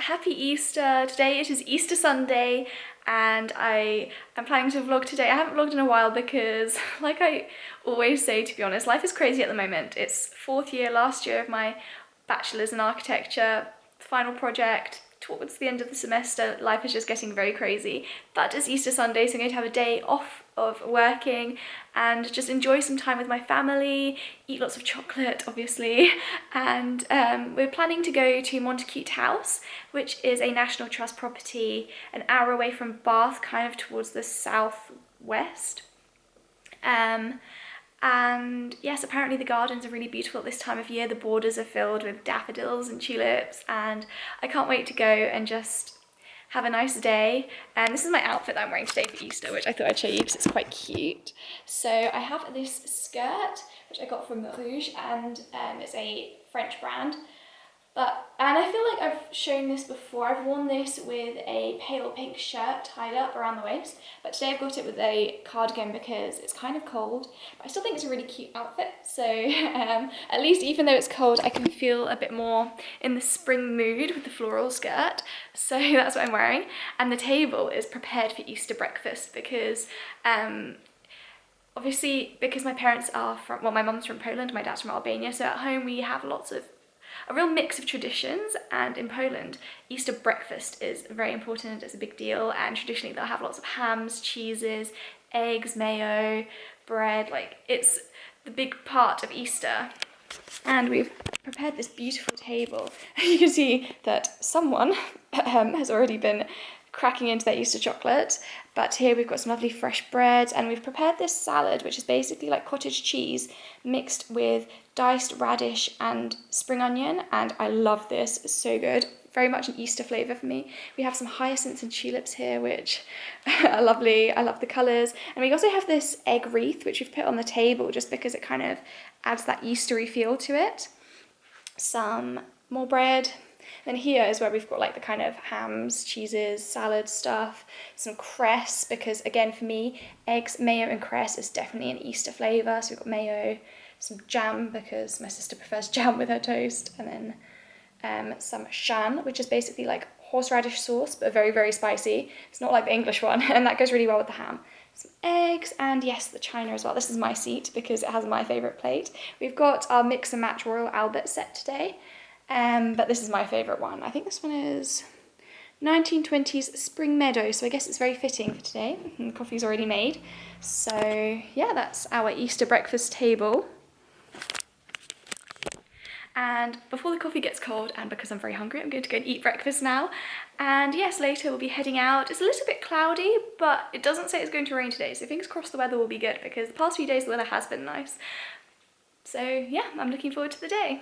happy Easter. Today it is Easter Sunday and I am planning to vlog today. I haven't vlogged in a while because, like I always say, to be honest, life is crazy at the moment. It's last year of my bachelor's in architecture, final project. Towards the end of the semester, life is just getting very crazy. But it's Easter Sunday, so I'm going to have a day off of working and just enjoy some time with my family, eat lots of chocolate, obviously. And we're planning to go to Montacute House, which is a National Trust property an hour away from Bath, kind of towards the southwest. And yes, apparently the gardens are really beautiful at this time of year. The borders are filled with daffodils and tulips, and I can't wait to go and just have a nice day. And this is my outfit that I'm wearing today for Easter, which I thought I'd show you because it's quite cute. So I have this skirt, which I got from Rouge, and it's a French brand. And I feel like I've shown this before. I've worn this with a pale pink shirt tied up around the waist, but today I've got it with a cardigan because it's kind of cold, but I still think it's a really cute outfit. So at least even though it's cold, I can feel a bit more in the spring mood with the floral skirt. So that's what I'm wearing. And the table is prepared for Easter breakfast because obviously because my parents are from, well, my mum's from Poland, my dad's from Albania, so at home we have a real mix of traditions, and in Poland, Easter breakfast is very important. It's a big deal, and traditionally they'll have lots of hams, cheeses, eggs, mayo, bread. Like, it's the big part of Easter. And we've prepared this beautiful table. You can see that someone has already been cracking into their Easter chocolate, but here we've got some lovely fresh bread, and we've prepared this salad, which is basically like cottage cheese mixed with diced radish and spring onion, and I love this. It's so good. Very much an Easter flavour for me. We have some hyacinths and tulips here, which are lovely. I love the colours. And we also have this egg wreath, which we've put on the table just because it kind of adds that Eastery feel to it. Some more bread. Then here is where we've got like the kind of hams, cheeses, salad stuff, some cress, because again for me, eggs, mayo and cress is definitely an Easter flavour. So we've got mayo, some jam because my sister prefers jam with her toast, and then some shan, which is basically like horseradish sauce, but very, very spicy. It's not like the English one, and that goes really well with the ham. Some eggs, and yes, the china as well. This is my seat because it has my favourite plate. We've got our mix and match Royal Albert set today. But this is my favourite one. I think this one is 1920s Spring Meadow, so I guess it's very fitting for today. And the coffee's already made. So yeah, that's our Easter breakfast table. And before the coffee gets cold, and because I'm very hungry, I'm going to go and eat breakfast now. And yes, later we'll be heading out. It's a little bit cloudy, but it doesn't say it's going to rain today, so fingers crossed the weather will be good, because the past few days the weather has been nice. So yeah, I'm looking forward to the day.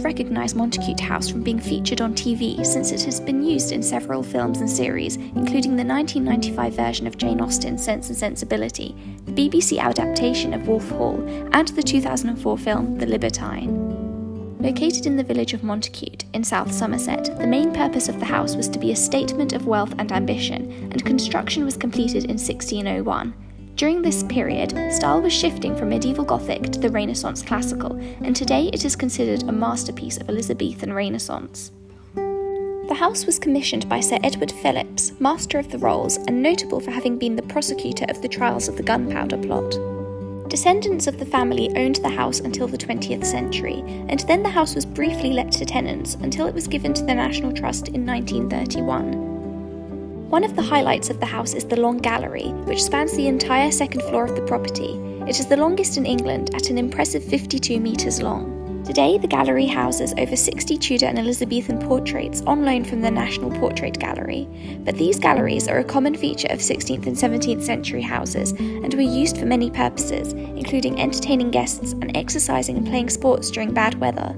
Recognise Montacute House from being featured on TV, since it has been used in several films and series, including the 1995 version of Jane Austen's Sense and Sensibility, the BBC adaptation of Wolf Hall, and the 2004 film The Libertine. Located in the village of Montacute, in South Somerset, the main purpose of the house was to be a statement of wealth and ambition, and construction was completed in 1601. During this period, style was shifting from medieval Gothic to the Renaissance classical, and today it is considered a masterpiece of Elizabethan Renaissance. The house was commissioned by Sir Edward Phillips, Master of the Rolls, and notable for having been the prosecutor of the trials of the Gunpowder Plot. Descendants of the family owned the house until the 20th century, and then the house was briefly let to tenants until it was given to the National Trust in 1931. One of the highlights of the house is the long gallery, which spans the entire second floor of the property. It is the longest in England at an impressive 52 metres long. Today, the gallery houses over 60 Tudor and Elizabethan portraits on loan from the National Portrait Gallery, but these galleries are a common feature of 16th and 17th century houses and were used for many purposes, including entertaining guests and exercising and playing sports during bad weather.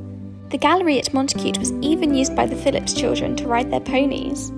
The gallery at Montacute was even used by the Phillips children to ride their ponies.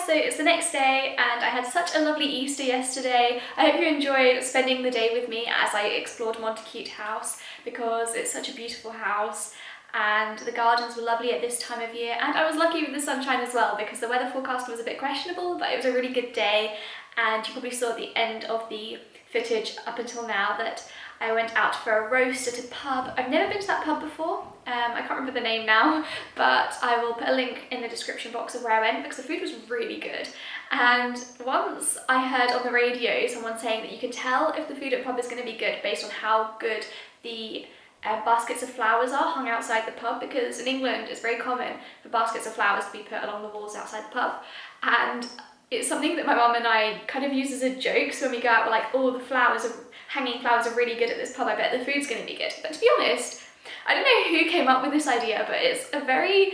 So it's the next day and I had such a lovely Easter yesterday. I hope you enjoyed spending the day with me as I explored Montacute House, because it's such a beautiful house and the gardens were lovely at this time of year, and I was lucky with the sunshine as well because the weather forecast was a bit questionable, but it was a really good day. And you probably saw at the end of the footage up until now that I went out for a roast at a pub. I've never been to that pub before. I can't remember the name now, but I will put a link in the description box of where I went because the food was really good. And once I heard on the radio someone saying that you can tell if the food at a pub is going to be good based on how good the baskets of flowers are hung outside the pub, because in England it's very common for baskets of flowers to be put along the walls outside the pub. And it's something that my mum and I kind of use as a joke. So when we go out, we're like, oh, the hanging flowers are really good at this pub, I bet the food's going to be good. But to be honest, I don't know who came up with this idea, but it's a very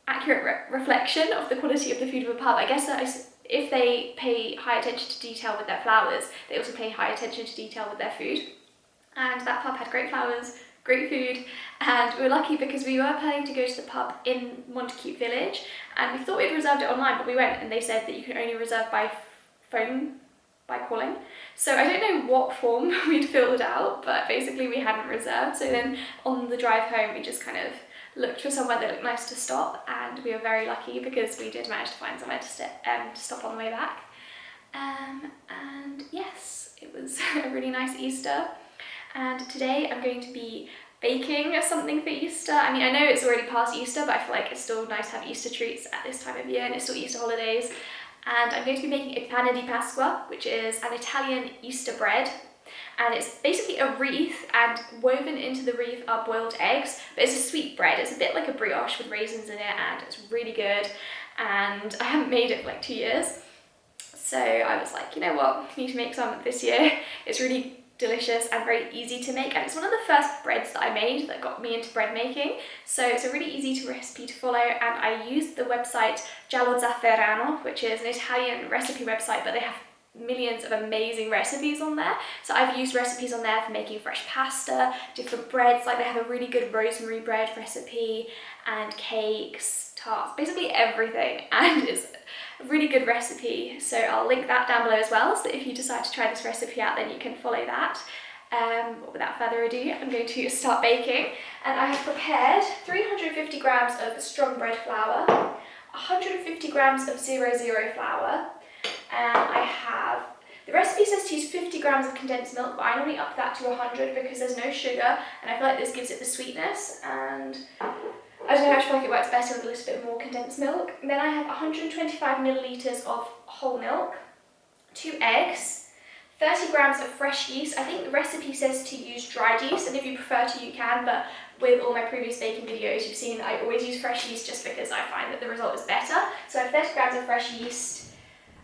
accurate reflection of the quality of the food of a pub. I guess that if they pay high attention to detail with their flowers, they also pay high attention to detail with their food. And that pub had great flowers, great food, and we were lucky because we were planning to go to the pub in Montacute Village, and we thought we'd reserved it online, but we went and they said that you can only reserve by phone, by calling. So I don't know what form we'd filled out, but basically we hadn't reserved. So then on the drive home, we just kind of looked for somewhere that looked nice to stop, and we were very lucky because we did manage to find somewhere to stop on the way back. And yes, it was a really nice Easter. And today I'm going to be baking something for Easter. I mean, I know it's already past Easter, but I feel like it's still nice to have Easter treats at this time of year, and it's still Easter holidays. And I'm going to be making a pane Pasquale, which is an Italian Easter bread. And it's basically a wreath, and woven into the wreath are boiled eggs, but it's a sweet bread. It's a bit like a brioche with raisins in it, and it's really good. And I haven't made it for like 2 years. So I was like, you know what, I need to make some this year. It's really delicious and very easy to make, and it's one of the first breads that I made that got me into bread making, so it's a really easy recipe to follow. And I used the website Giallo Zafferano, which is an Italian recipe website, but they have millions of amazing recipes on there. So I've used recipes on there for making fresh pasta, different breads, like they have a really good rosemary bread recipe and cakes, tarts, basically everything, and it's a really good recipe. So I'll link that down below as well, so if you decide to try this recipe out, then you can follow that. Without further ado, I'm going to start baking, and I have prepared 350 grams of strong bread flour, 150 grams of 00 flour, and I have, the recipe says to use 50 grams of condensed milk, but I normally up that to 100 because there's no sugar, and I feel like this gives it the sweetness. And I don't know, I feel like it works better with a little bit more condensed milk. And then I have 125 millilitres of whole milk, 2 eggs, 30 grams of fresh yeast. I think the recipe says to use dried yeast, and if you prefer to, you can, but with all my previous baking videos, you've seen that I always use fresh yeast just because I find that the result is better. So I have 30 grams of fresh yeast,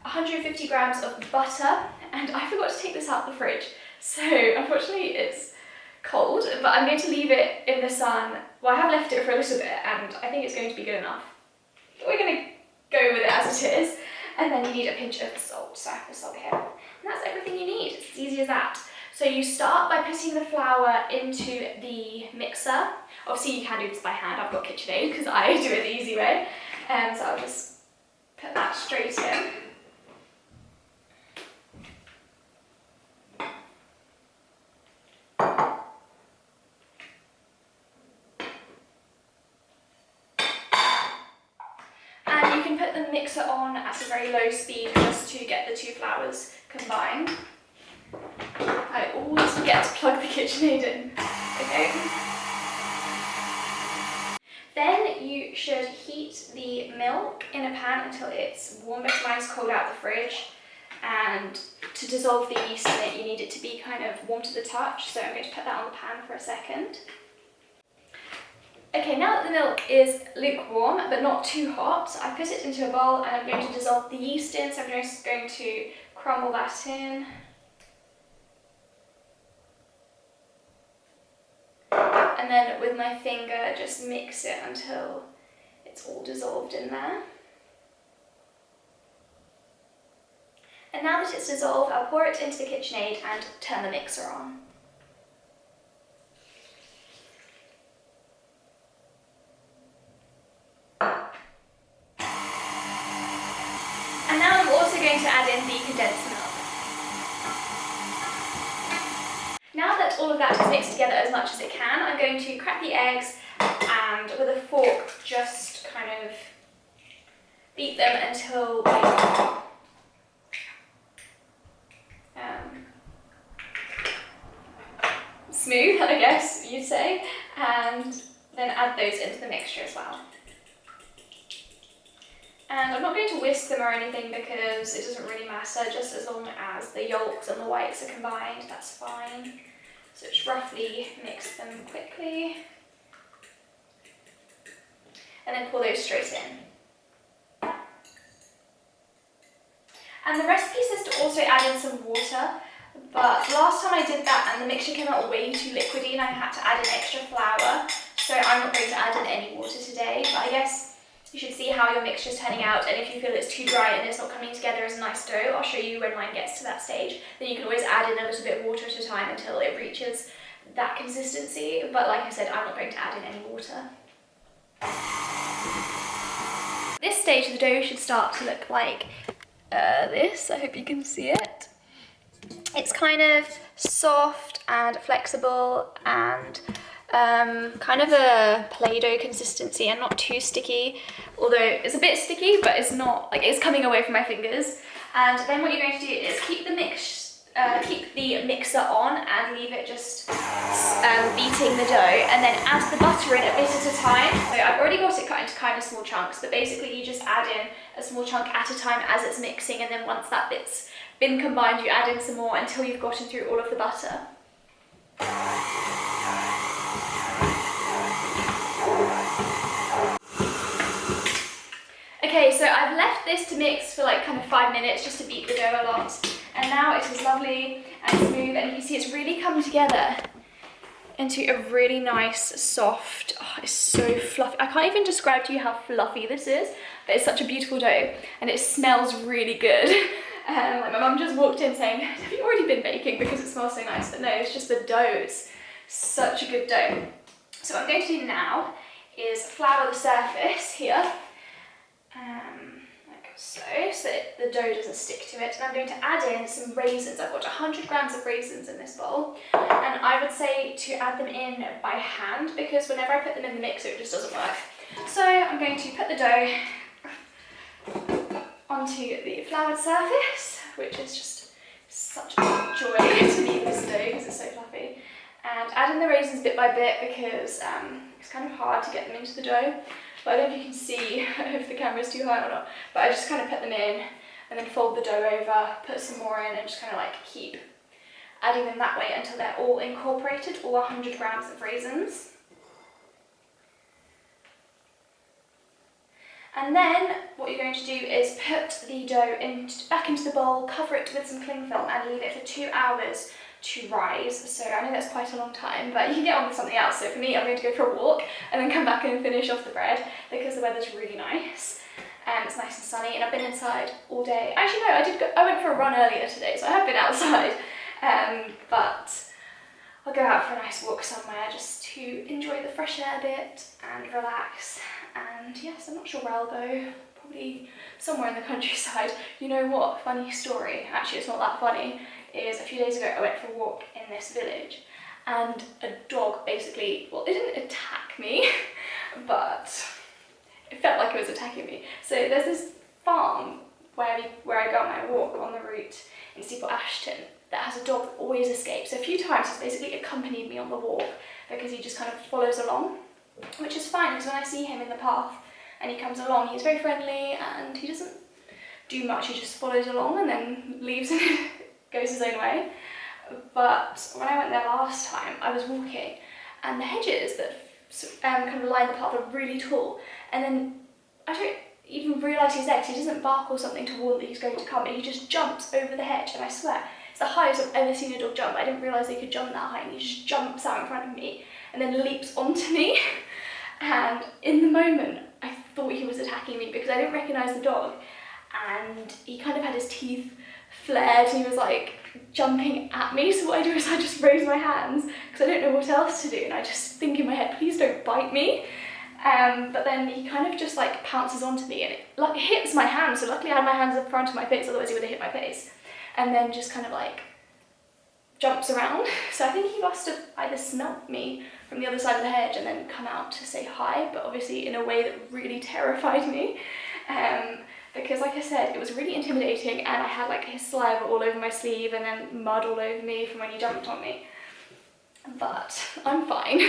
150 grams of butter, and I forgot to take this out of the fridge. So unfortunately it's cold, but I'm going to leave it in the sun. Well, I have left it for a little bit and I think it's going to be good enough. We're going to go with it as it is. And then you need a pinch of salt, so I have the salt here. And that's everything you need, it's as easy as that. So you start by putting the flour into the mixer. Obviously you can do this by hand, I've got KitchenAid because I do it the easy way. So I'll just put that straight in. And you can put the mixer on at a very low speed just to get the two flours combined. I always forget to plug the KitchenAid in. Okay. Then you should heat the milk in a pan until it's warm, but nice cold out of the fridge. And to dissolve the yeast in it, you need it to be kind of warm to the touch. So I'm going to put that on the pan for a second. Okay, now that the milk is lukewarm, but not too hot, I've put it into a bowl and I'm going to dissolve the yeast in. So I'm just going to crumble that in. And then with my finger, just mix it until it's all dissolved in there. And now that it's dissolved, I'll pour it into the KitchenAid and turn the mixer on. And now I'm also going to add in the condensed milk. Now that all of that is mixed together as much as it can, I'm going to crack the eggs and with a fork just kind of beat them until they smooth, I guess you'd say, and then add those into the mixture as well. And I'm not going to whisk them or anything because it doesn't really matter, just as long as the yolks and the whites are combined, that's fine. So just roughly mix them quickly. And then pour those straight in. And the recipe says to also add in some water, but last time I did that and the mixture came out way too liquidy and I had to add in extra flour, so I'm not going to add in any water today, but I guess you should see how your mixture is turning out, and if you feel it's too dry and it's not coming together as a nice dough, I'll show you when mine gets to that stage. Then you can always add in a little bit of water at a time until it reaches that consistency, but like I said, I'm not going to add in any water. This stage the dough should start to look like this. I hope you can see it. It's kind of soft and flexible and kind of a Play-Doh consistency and not too sticky, although it's a bit sticky, but it's not, like, it's coming away from my fingers. And then what you're going to do is keep the mixer on and leave it just beating the dough, and then add the butter in a bit at a time. So I've already got it cut into kind of small chunks, but basically you just add in a small chunk at a time as it's mixing, and then once that bit's been combined, you add in some more until you've gotten through all of the butter. Okay, so I've left this to mix for like kind of 5 minutes just to beat the dough a lot. And now it is lovely and smooth, and you can see it's really come together into a really nice, soft, oh, it's so fluffy. I can't even describe to you how fluffy this is, but it's such a beautiful dough and it smells really good. Like my mum just walked in saying, have you already been baking because it smells so nice? But no, it's just the dough. It's such a good dough. So what I'm going to do now is flour the surface here, like so that the dough doesn't stick to it. And I'm going to add in some raisins. I've got 100 grams of raisins in this bowl, and I would say to add them in by hand because whenever I put them in the mixer it just doesn't work. So I'm going to put the dough onto the floured surface, which is just such a joy to knead this dough because it's so fluffy. and add in the raisins bit by bit because it's kind of hard to get them into the dough. But I don't know if you can see if the camera's too high or not, but I just kind of put them in and then fold the dough over, put some more in, and just kind of like keep adding them that way until they're all incorporated, all 100 grams of raisins. And then what you're going to do is put the dough back into the bowl, cover it with some cling film and leave it for 2 hours to rise. So I know that's quite a long time, but you can get on with something else. So for me, I'm going to go for a walk and then come back and finish off the bread because the weather's really nice. It's nice and sunny, and I've been inside all day. Actually, no, I went for a run earlier today, so I have been outside. But I'll go out for a nice walk somewhere just to enjoy the fresh air a bit and relax. And yes, I'm not sure where I'll go. Probably somewhere in the countryside. You know what? Funny story. Actually, it's not that funny. Is a few days ago I went for a walk in this village, and a dog basically, well, it didn't attack me, but it felt like it was attacking me. So there's this farm where I go on my walk on the route in Steeple Ashton that has a dog that always escapes. So a few times he's basically accompanied me on the walk because he just kind of follows along, which is fine because when I see him in the path and he comes along, he's very friendly and he doesn't do much. He just follows along and then leaves and goes his own way. But when I went there last time, I was walking and the hedges that kind of line the path are really tall, and then I don't even realise he's there because he doesn't bark or something to warn that he's going to come, and he just jumps over the hedge, and I swear it's the highest I've ever seen a dog jump. I didn't realise they could jump that high, and he just jumps out in front of me and then leaps onto me. And in the moment I thought he was attacking me because I didn't recognise the dog, and he kind of had his teeth flared and he was like jumping at me. So what I do is I just raise my hands because I don't know what else to do, and I just think in my head, please don't bite me. But then he kind of just like pounces onto me and it hits my hand. So luckily I had my hands in front of my face, otherwise he would have hit my face. And then just kind of like jumps around. So I think he must have either smelt me from the other side of the hedge and then come out to say hi, but obviously in a way that really terrified me. Because like I said, it was really intimidating, and I had like his saliva all over my sleeve and then mud all over me from when he jumped on me. But I'm fine,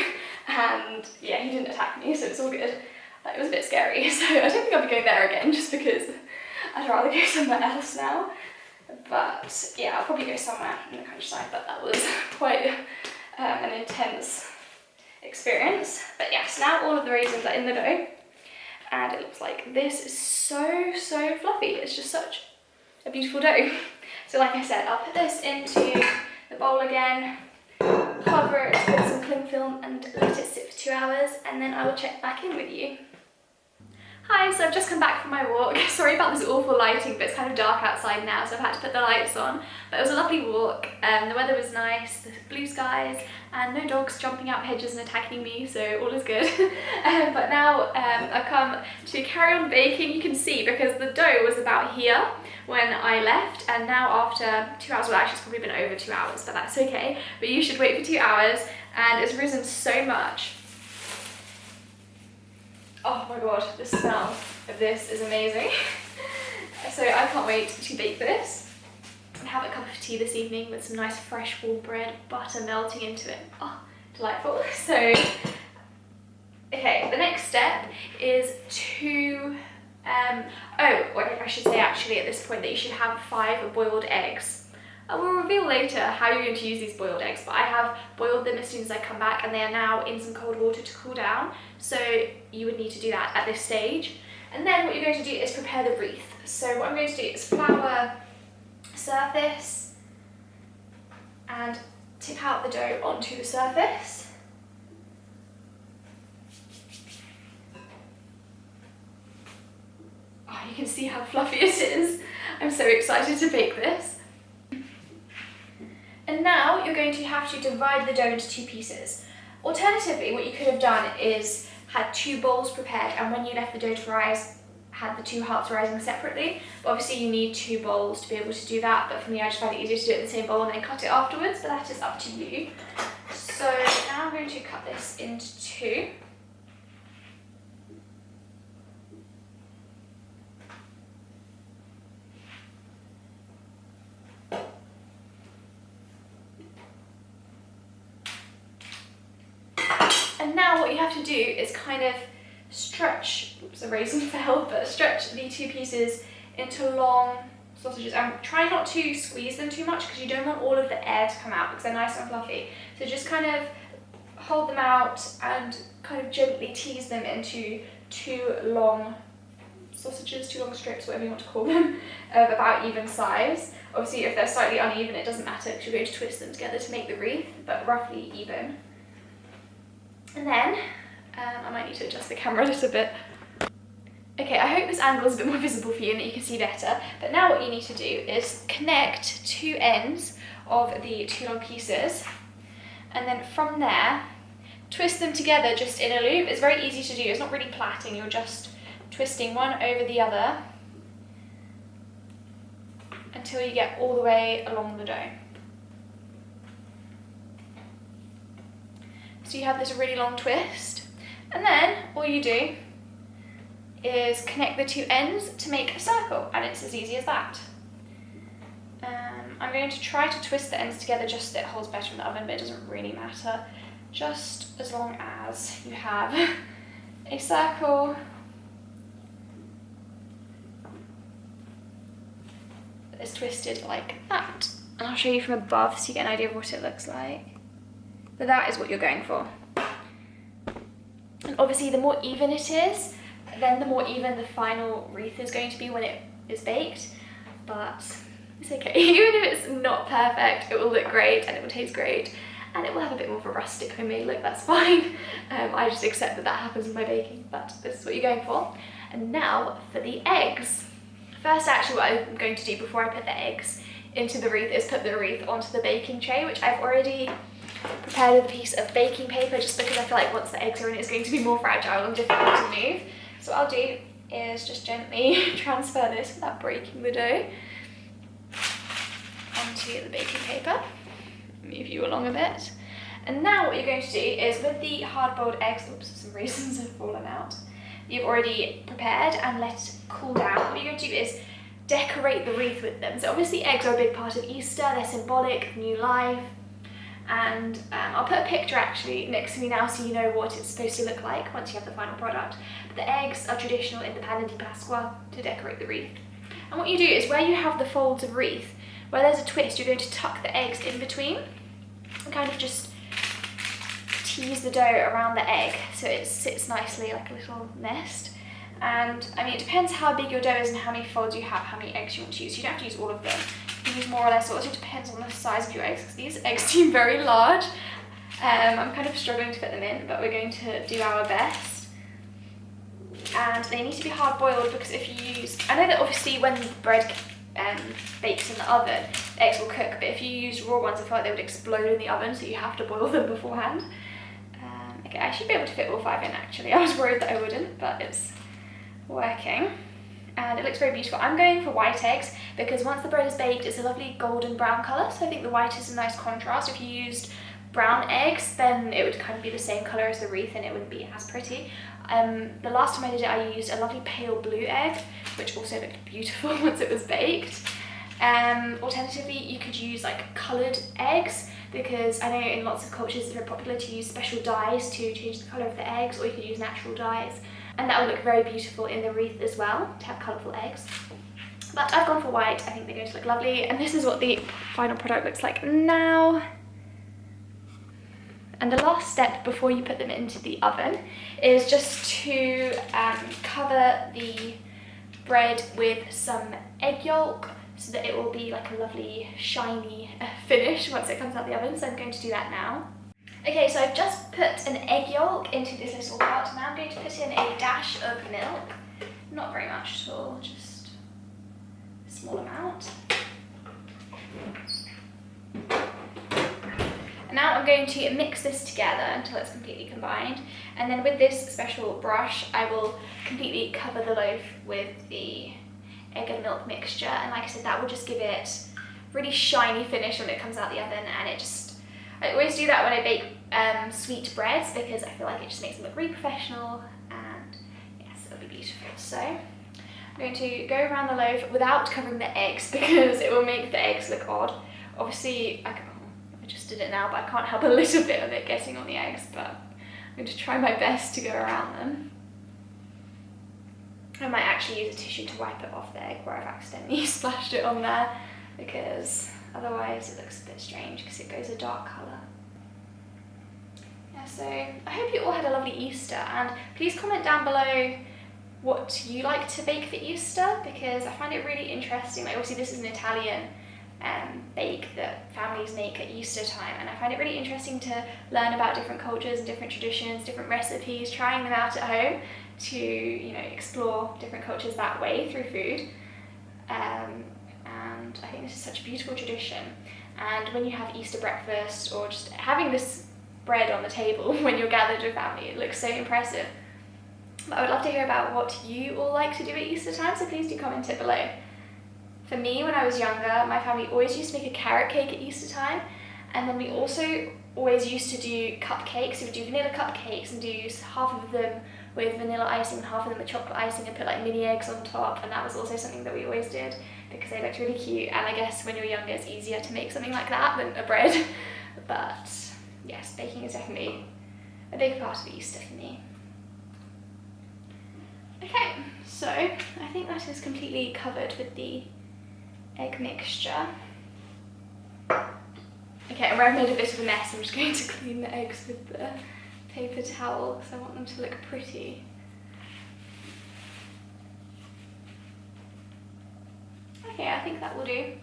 and yeah, he didn't attack me, so it's all good. It was a bit scary, so I don't think I'll be going there again just because I'd rather go somewhere else now. But yeah, I'll probably go somewhere in the countryside, but that was quite an intense experience. But yes, now all of the raisins are in the dough, and it looks like this is so fluffy. It's just such a beautiful dough. So like I said, I'll put this into the bowl again, cover it with some cling film and let it sit for 2 hours, and then I will check back in with you. Hi, so I've just come back from my walk. Sorry about this awful lighting, but it's kind of dark outside now, so I've had to put the lights on. But it was a lovely walk. The weather was nice, the blue skies, and no dogs jumping out hedges and attacking me, so all is good. But now I've come to carry on baking. You can see because the dough was about here when I left, and now after 2 hours, well actually it's probably been over 2 hours, but that's okay. But you should wait for 2 hours, and it's risen so much. Oh my god, the smell of this is amazing. So I can't wait to bake this. I have a cup of tea this evening with some nice fresh warm bread, butter melting into it. Oh, delightful. So, okay, the next step is to, I should say actually at this point that you should have 5 boiled eggs. I will reveal later how you're going to use these boiled eggs, but I have boiled them as soon as I come back, and they are now in some cold water to cool down. So you would need to do that at this stage. And then what you're going to do is prepare the wreath. So what I'm going to do is flour surface and tip out the dough onto the surface. Oh, you can see how fluffy it is. I'm so excited to bake this. And now you're going to have to divide the dough into 2 pieces. Alternatively, what you could have done is had 2 bowls prepared, and when you left the dough to rise, had the 2 halves rising separately. But obviously you need 2 bowls to be able to do that, but for me I just find it easier to do it in the same bowl and then cut it afterwards, but that is up to you. So now I'm going to cut this into 2. now what you have to do is kind of stretch, oops, a raisin fell, but stretch the two pieces into long sausages, and try not to squeeze them too much because you don't want all of the air to come out because they're nice and fluffy. So just kind of hold them out and kind of gently tease them into two long sausages, two long strips, whatever you want to call them, of about even size. Obviously if they're slightly uneven it doesn't matter because you're going to twist them together to make the wreath, but roughly even. And then I might need to adjust the camera a little bit. Okay, I hope this angle is a bit more visible for you and that you can see better, but now what you need to do is connect two ends of the two long pieces, and then from there twist them together just in a loop. It's very easy to do, it's not really plaiting, you're just twisting one over the other until you get all the way along the dough. So you have this really long twist, and then all you do is connect the two ends to make a circle, and it's as easy as that. I'm going to try to twist the ends together just so it holds better in the oven, but it doesn't really matter, just as long as you have a circle that is twisted like that. And I'll show you from above so you get an idea of what it looks like. But that is what you're going for. And obviously the more even it is, then the more even the final wreath is going to be when it is baked, but it's okay. Even if it's not perfect, it will look great and it will taste great and it will have a bit more of a rustic homemade look, that's fine. I just accept that that happens with my baking, but this is what you're going for. And now for the eggs. First, actually what I'm going to do before I put the eggs into the wreath is put the wreath onto the baking tray, which I've already prepared with a piece of baking paper just because I feel like once the eggs are in it's going to be more fragile and difficult to move. So what I'll do is just gently transfer this without breaking the dough onto the baking paper. Move you along a bit. And now what you're going to do is with the hard-boiled eggs, oops, some raisins have fallen out, you've already prepared and let cool down, what you're going to do is decorate the wreath with them. So obviously eggs are a big part of Easter, they're symbolic, new life. And I'll put a picture actually next to me now so you know what it's supposed to look like once you have the final product. But the eggs are traditional in the Pane Pasquale to decorate the wreath. And what you do is where you have the folds of wreath, where there's a twist, you're going to tuck the eggs in between and kind of just tease the dough around the egg so it sits nicely like a little nest. And I mean, it depends how big your dough is and how many folds you have, how many eggs you want to use. You don't have to use all of them. You use more or less. It also depends on the size of your eggs because these eggs seem very large. I'm kind of struggling to fit them in, but we're going to do our best. And they need to be hard boiled because if you use, I know that obviously when bread bakes in the oven, the eggs will cook, but if you use raw ones, I feel like they would explode in the oven, so you have to boil them beforehand. Okay, I should be able to fit all 5 in actually. I was worried that I wouldn't, but it's working. And it looks very beautiful. I'm going for white eggs because once the bread is baked, it's a lovely golden brown colour, so I think the white is a nice contrast. If you used brown eggs, then it would kind of be the same colour as the wreath and it wouldn't be as pretty. The last time I did it, I used a lovely pale blue egg, which also looked beautiful once it was baked. Alternatively, you could use like coloured eggs because I know in lots of cultures it's very popular to use special dyes to change the colour of the eggs, or you could use natural dyes. And that would look very beautiful in the wreath as well, to have colourful eggs. But I've gone for white, I think they're going to look lovely. And this is what the final product looks like now. And the last step before you put them into the oven is just to cover the bread with some egg yolk so that it will be like a lovely shiny finish once it comes out of the oven. So I'm going to do that now. Okay, so I've just put an egg yolk into this little pot. Now I'm going to put in a dash of milk. Not very much at all, just a small amount. And now I'm going to mix this together until it's completely combined. And then with this special brush, I will completely cover the loaf with the egg and milk mixture. And like I said, that will just give it a really shiny finish when it comes out the oven. And it just, I always do that when I bake sweet breads because I feel like it just makes them look really professional, and yes, it'll be beautiful. So I'm going to go around the loaf without covering the eggs because it will make the eggs look odd. Obviously, I just did it now, but I can't help a little bit of it getting on the eggs, but going to try my best to go around them. I might actually use a tissue to wipe it off the egg where I've accidentally splashed it on there, because otherwise it looks a bit strange because it goes a dark colour. Yeah, so I hope you all had a lovely Easter, and please comment down below what you like to bake for Easter, because I find it really interesting. Like, obviously this is an Italian bake that families make at Easter time, and I find it really interesting to learn about different cultures and different traditions, different recipes, trying them out at home to, you know, explore different cultures that way through food. And I think this is such a beautiful tradition. And when you have Easter breakfast, or just having this bread on the table when you're gathered with family, it looks so impressive. But I would love to hear about what you all like to do at Easter time, so please do comment it below. For me, when I was younger, my family always used to make a carrot cake at Easter time, and then we also always used to do cupcakes. So we'd do vanilla cupcakes and do half of them with vanilla icing and half of them with chocolate icing, and put like mini eggs on top, and that was also something that we always did because they looked really cute. And I guess when you're younger it's easier to make something like that than a bread. But yes, baking is definitely a big part of Easter for me. Okay, so I think that is completely covered with the egg mixture. Okay, and where I've made a bit of a mess, I'm just going to clean the eggs with the paper towel because I want them to look pretty. Okay, I think that will do.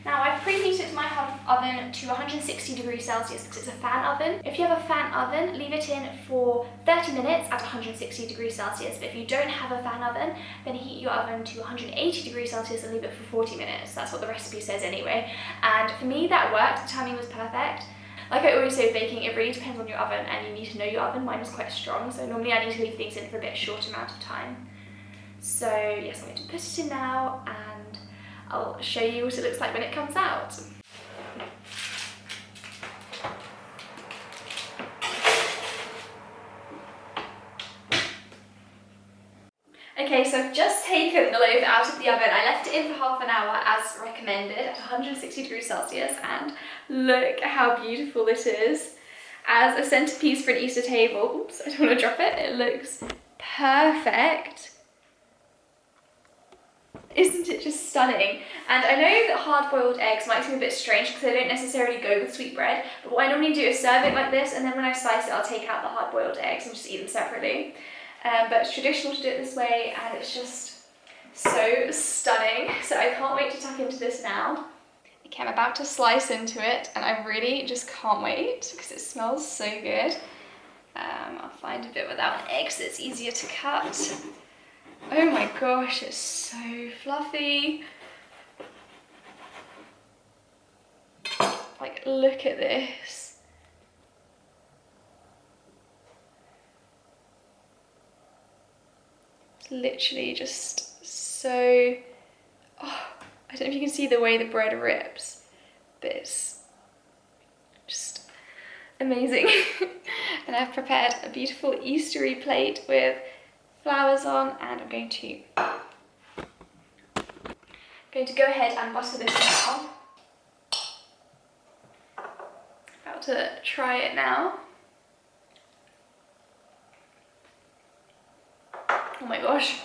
Now I've preheated my oven to 160 degrees Celsius because it's a fan oven. If you have a fan oven, leave it in for 30 minutes at 160 degrees Celsius. But if you don't have a fan oven, then heat your oven to 180 degrees Celsius and leave it for 40 minutes. That's what the recipe says anyway. And for me that worked, the timing was perfect. Like I always say with baking, it really depends on your oven and you need to know your oven. Mine was quite strong, so normally I need to leave things in for a bit short amount of time. So yes, I'm going to put it in now and I'll show you what it looks like when it comes out. Okay, so I've just taken the loaf out of the oven. I left it in for half an hour as recommended at 160 degrees Celsius, and look how beautiful this is. As a centrepiece for an Easter table, oops, I don't want to drop it, it looks perfect. Isn't it just stunning? And I know that hard-boiled eggs might seem a bit strange because they don't necessarily go with sweetbread, but what I normally do is serve it like this, and then when I slice it I'll take out the hard-boiled eggs and just eat them separately. But it's traditional to do it this way, and it's just so stunning. So I can't wait to tuck into this now. Okay, I'm about to slice into it, and I really just can't wait because it smells so good. I'll find a bit without an egg so it's easier to cut. Oh my gosh, it's so fluffy. Like, look at this. It's literally just so... Oh, I don't know if you can see the way the bread rips, but it's just amazing. And I've prepared a beautiful Eastery plate with flowers on, and I'm going to go ahead and butter this now. About to try it now. Oh my gosh.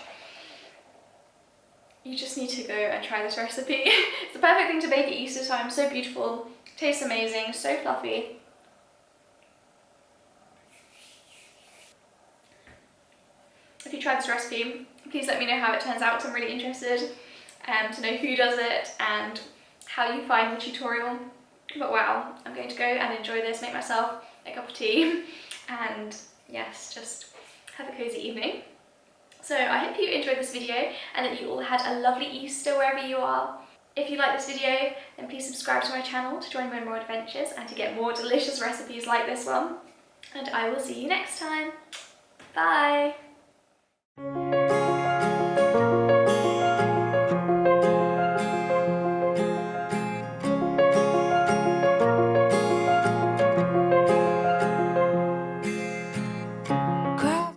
You just need to go and try this recipe. It's the perfect thing to bake at Easter time. So beautiful, tastes amazing, so fluffy. If you try this recipe, please let me know how it turns out, because I'm really interested to know who does it and how you find the tutorial. But wow, I'm going to go and enjoy this, make myself a cup of tea, and yes, just have a cozy evening. So I hope you enjoyed this video and that you all had a lovely Easter wherever you are. If you like this video, then please subscribe to my channel to join me in more adventures and to get more delicious recipes like this one. And I will see you next time. Bye!